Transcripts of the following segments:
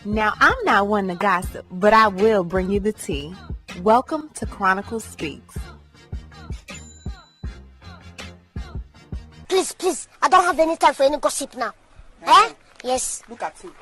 Now, I'm not one to gossip, but I will bring you the tea. Welcome to Chronicle Speaks. Please, I don't have any time for any gossip now. Eh? Yes. Look at you.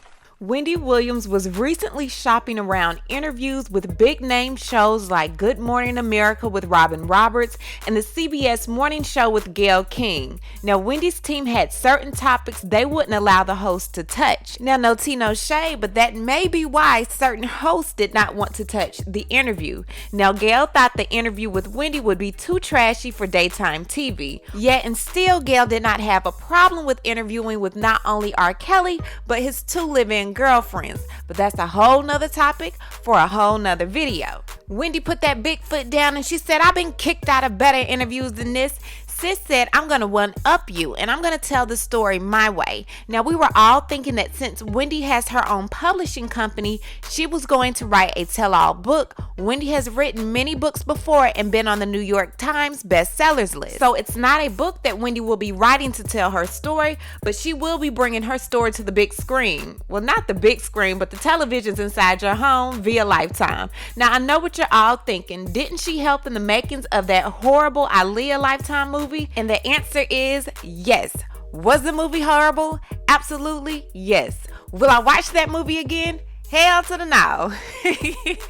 Wendy Williams was recently shopping around interviews with big-name shows like Good Morning America with Robin Roberts and the CBS Morning Show with Gayle King. Now, Wendy's team had certain topics they wouldn't allow the host to touch. Now, no tea, no shade, but that may be why certain hosts did not want to touch the interview. Now, Gayle thought the interview with Wendy would be too trashy for daytime TV. Yet, and still, Gayle did not have a problem with interviewing with not only R. Kelly, but his two live-in girlfriends, but that's a whole nother topic for a whole nother video. Wendy put that big foot down and she said, I've been kicked out of better interviews than this. Sis said, I'm going to one-up you and I'm going to tell the story my way. Now, we were all thinking that since Wendy has her own publishing company, she was going to write a tell-all book. Wendy has written many books before and been on the New York Times bestsellers list. So it's not a book that Wendy will be writing to tell her story, but she will be bringing her story to the big screen. Well, not the big screen, but the televisions inside your home via Lifetime. Now, I know what you're all thinking. Didn't she help in the makings of that horrible Aaliyah Lifetime movie? And the answer is yes. Was the movie horrible? Absolutely yes. Will I watch that movie again? Hell to the no.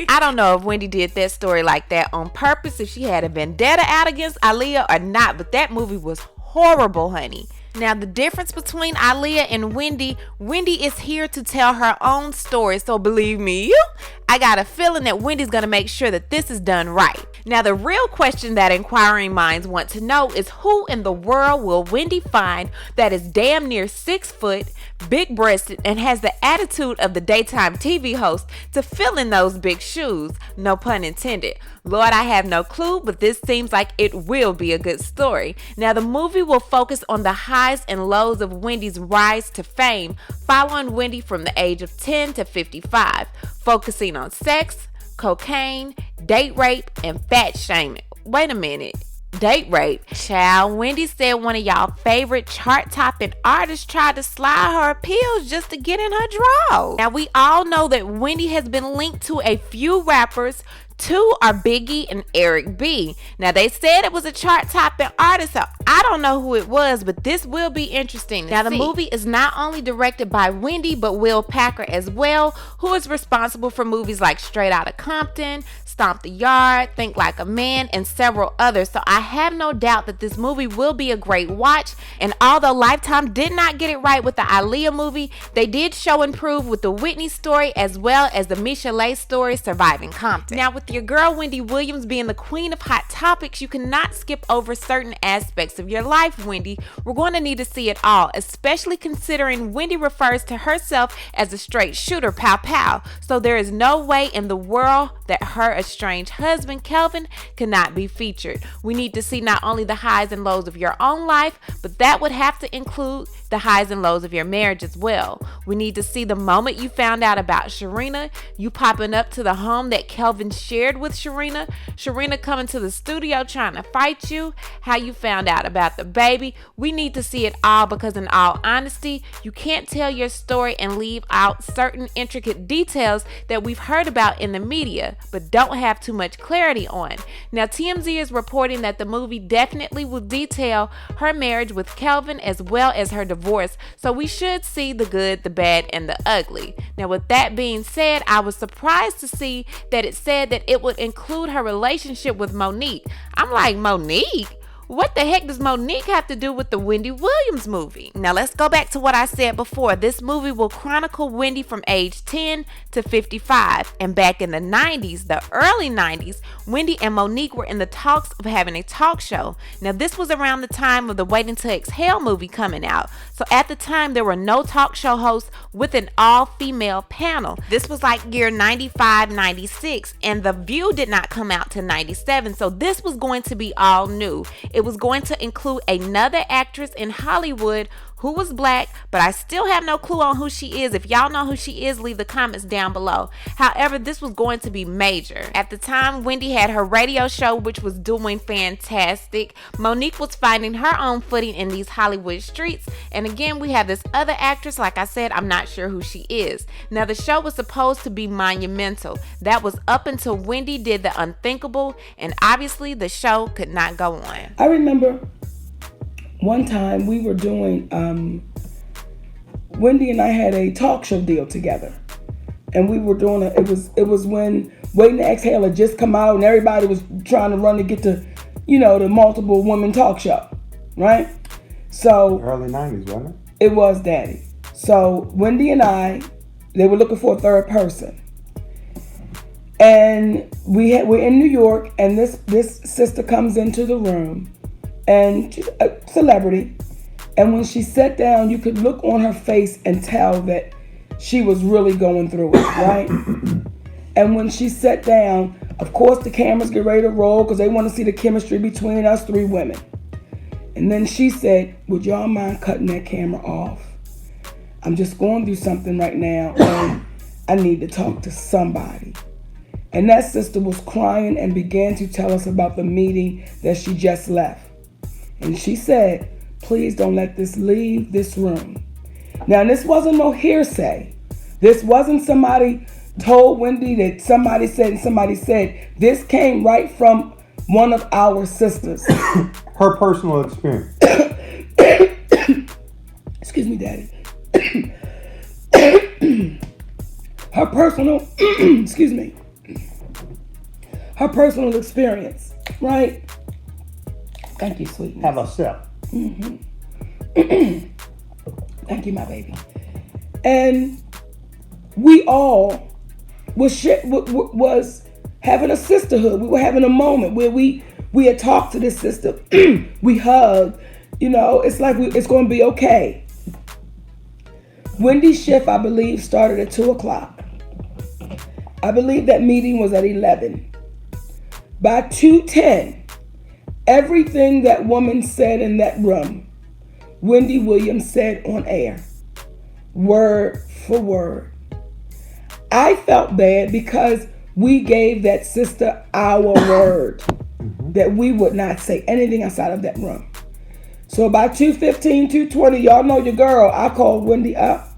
I don't know if Wendy did that story like that on purpose, if she had a vendetta out against Aaliyah or not, but that movie was horrible, honey. Now, the difference between Aaliyah and Wendy is here to tell her own story. So believe me, I got a feeling that Wendy's going to make sure that this is done right. Now, the real question that inquiring minds want to know is who in the world will Wendy find that is damn near 6 foot, big-breasted, and has the attitude of the daytime TV host to fill in those big shoes? No pun intended. Lord, I have no clue, but this seems like it will be a good story. Now, the movie will focus on the highs and lows of Wendy's rise to fame, following Wendy from the age of 10 to 55, focusing on sex, cocaine, date rape, and fat shaming. Wait a minute. Date rape. Child, Wendy said one of y'all favorite chart-topping artists tried to slide her appeals just to get in her drawers. Now, we all know that Wendy has been linked to a few rappers. 2 are Biggie and Eric B. Now, they said it was a chart-topping artist, so I don't know who it was, but this will be interesting to see. Now, the movie is not only directed by Wendy, but Will Packer as well, who is responsible for movies like Straight Outta Compton, Stomp the Yard, Think Like a Man, and several others. So I have no doubt that this movie will be a great watch. And although Lifetime did not get it right with the Aaliyah movie, they did show and prove with the Whitney story as well as the Michelet story, Surviving Compton. Now, with your girl Wendy Williams being the queen of hot topics, you cannot skip over certain aspects of your life, Wendy. We're going to need to see it all, especially considering Wendy refers to herself as a straight shooter, pow pow. So there is no way in the world that her estranged husband, Kelvin, cannot be featured. We need to see not only the highs and lows of your own life, but that would have to include the highs and lows of your marriage as well. We need to see the moment you found out about Sharina, you popping up to the home that Kelvin shared with Sharina coming to the studio trying to fight you, how you found out about the baby. We need to see it all because in all honesty, you can't tell your story and leave out certain intricate details that we've heard about in the media, but don't have too much clarity on. Now, TMZ is reporting that the movie definitely will detail her marriage with Kelvin as well as her divorce, so we should see the good, the bad, and the ugly. Now, with that being said, I was surprised to see that it said that it would include her relationship with Monique. I'm like, Monique? What the heck does Monique have to do with the Wendy Williams movie? Now, let's go back to what I said before. This movie will chronicle Wendy from age 10 to 55. And back in the 90s, the early 90s, Wendy and Monique were in the talks of having a talk show. Now, this was around the time of the Waiting to Exhale movie coming out. So at the time, there were no talk show hosts with an all-female panel. This was like year 95, 96, and The View did not come out till 97. So this was going to be all new. It was going to include another actress in Hollywood who was black, but I still have no clue on who she is. If y'all know who she is, leave the comments down below. However, this was going to be major. At the time, Wendy had her radio show, which was doing fantastic. Mo'Nique was finding her own footing in these Hollywood streets. And again, we have this other actress, like I said, I'm not sure who she is. Now, the show was supposed to be monumental. That was up until Wendy did the unthinkable, and obviously the show could not go on. I remember one time we were doing, Wendy and I had a talk show deal together. And we were doing it was when Waiting to Exhale had just come out and everybody was trying to run to get to, the multiple women talk show, right? So early 90s, wasn't it? It was, Daddy. So Wendy and I, they were looking for a third person. And we're in New York, and this sister comes into the room, and she's a celebrity. And when she sat down, you could look on her face and tell that she was really going through it, right? And when she sat down, of course the cameras get ready to roll because they want to see the chemistry between us three women. And then she said, would y'all mind cutting that camera off? I'm just going through something right now, and I need to talk to somebody. And that sister was crying and began to tell us about the meeting that she just left. And she said, please don't let this leave this room. Now, this wasn't no hearsay. This wasn't somebody told Wendy that somebody said and somebody said. This came right from one of our sisters. Her personal experience. Excuse me, Daddy. Her personal, excuse me. Her personal experience, right? Thank you, sweetness. Have a sip. Mm-hmm. Thank you, my baby. And we all was having a sisterhood. We were having a moment where we had talked to this sister. We hugged. It's like it's going to be okay. Wendy's shift, I believe, started at 2:00. I believe that meeting was at 11. By 2:10, everything that woman said in that room, Wendy Williams said on air, word for word. I felt bad because we gave that sister our word that we would not say anything outside of that room. So by 2:15, 2:20, y'all know your girl, I called Wendy up.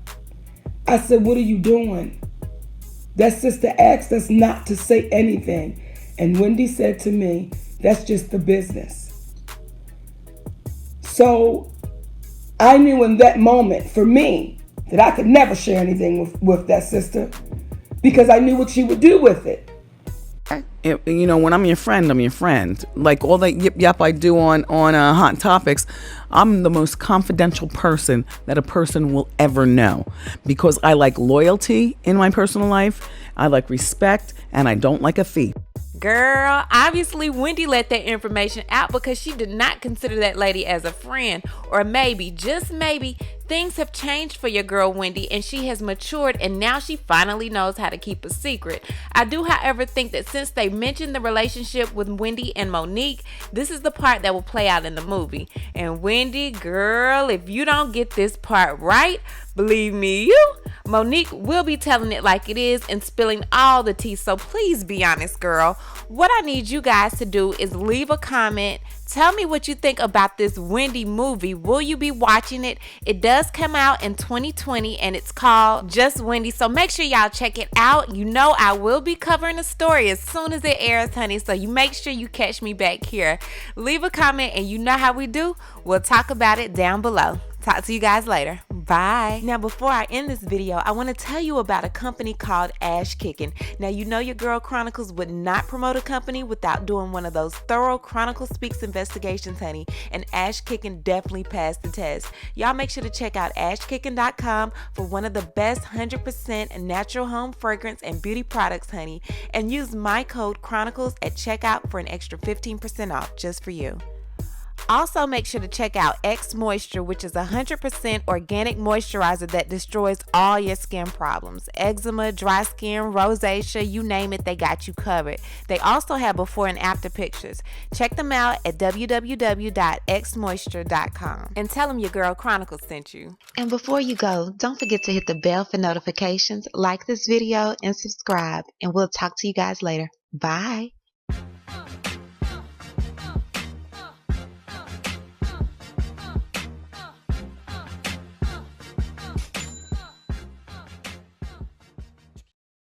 I said, what are you doing? That sister asked us not to say anything. And Wendy said to me, that's just the business. So I knew in that moment, for me, that I could never share anything with that sister because I knew what she would do with it. When I'm your friend, I'm your friend. Like all that yip yap I do on Hot Topics, I'm the most confidential person that a person will ever know because I like loyalty in my personal life, I like respect, and I don't like a thief. Girl, obviously Wendy let that information out because she did not consider that lady as a friend. Or maybe, just maybe, things have changed for your girl Wendy and she has matured and now she finally knows how to keep a secret. I do, however, think that since they mentioned the relationship with Wendy and Mo'Nique, this is the part that will play out in the movie. And Wendy, girl, if you don't get this part right, believe me, Mo'Nique will be telling it like it is and spilling all the tea. So please be honest, girl. What I need you guys to do is leave a comment. Tell me what you think about this Wendy movie. Will you be watching it? It does come out in 2020 and it's called Just Wendy. So make sure y'all check it out. I will be covering the story as soon as it airs, honey. So you make sure you catch me back here. Leave a comment and you know how we do. We'll talk about it down below. Talk to you guys later. Bye. Now, before I end this video, I want to tell you about a company called Ash Kicking. Now, your girl Chronicles would not promote a company without doing one of those thorough Chronicle Speaks investigations, honey. And Ash Kicking definitely passed the test. Y'all make sure to check out ashkicking.com for one of the best 100% natural home fragrance and beauty products, honey. And use my code Chronicles at checkout for an extra 15% off just for you. Also, make sure to check out X Moisture, which is 100% organic moisturizer that destroys all your skin problems. Eczema, dry skin, rosacea, you name it, they got you covered. They also have before and after pictures. Check them out at www.xmoisture.com and tell them your girl Chronicle sent you. And before you go, don't forget to hit the bell for notifications, like this video, and subscribe. And we'll talk to you guys later. Bye.